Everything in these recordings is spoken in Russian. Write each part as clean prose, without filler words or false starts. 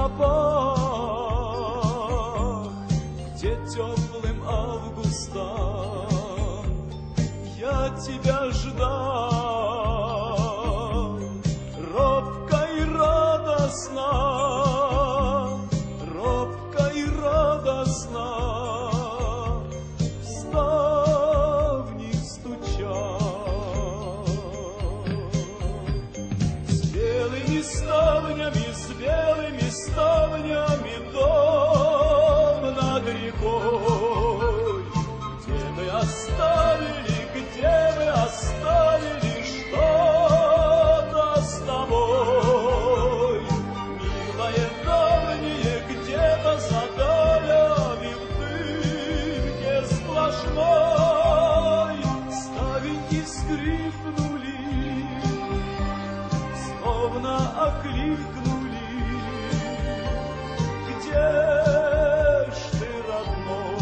тропах, где теплым августом я тебя ждал, робко и радостно, робко и радостно в ставни стучал. С белыми ставнями, с белыми ставнями дом над рекой, где мы оставили, что-то с тобой. Милое давнее, где-то за долями в дымке сплошной ставеньки скрипнули, словно окликнули. Где ж ты, родной?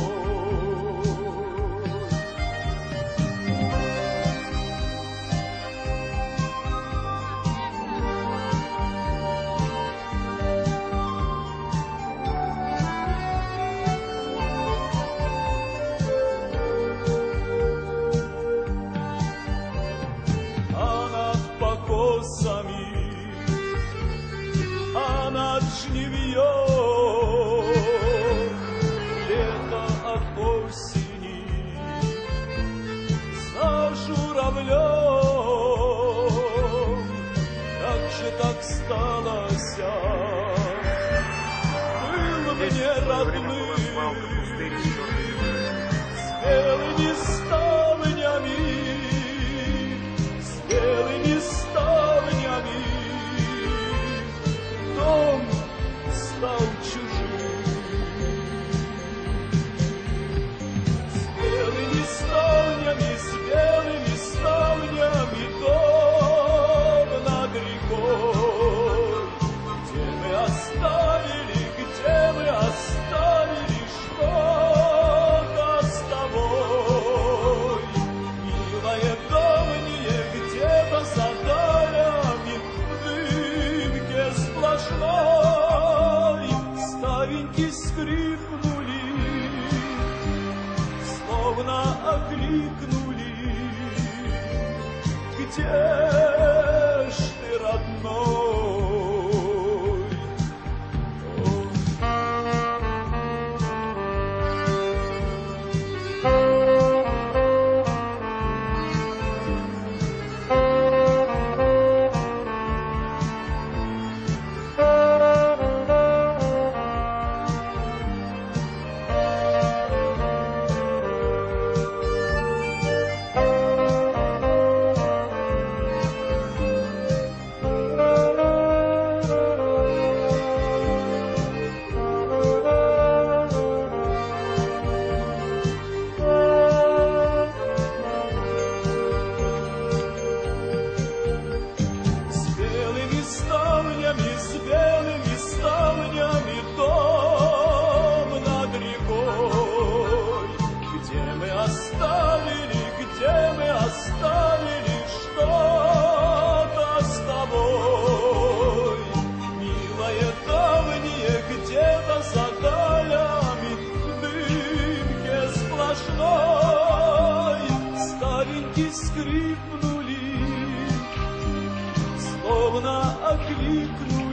А над покосами, а над жнивьем лето от осени за журавлем. Как же так сталося, был мне родным, с белыми ставнями, с белыми ставнями дом стал чужим. С белыми ставнями, с белыми ставнями дом над рекой, где мы оставили, что-то с тобой. Милое давнее, где-то за долями в дымке сплошной ставеньки скрипнули, словно окликнули. Где ж ты, родной? С белыми ставнями дом над рекой, где мы оставили, что-то с тобой. Милое давнее, где-то за долями в дымке сплошной ставеньки скрипнули, словно окликнули.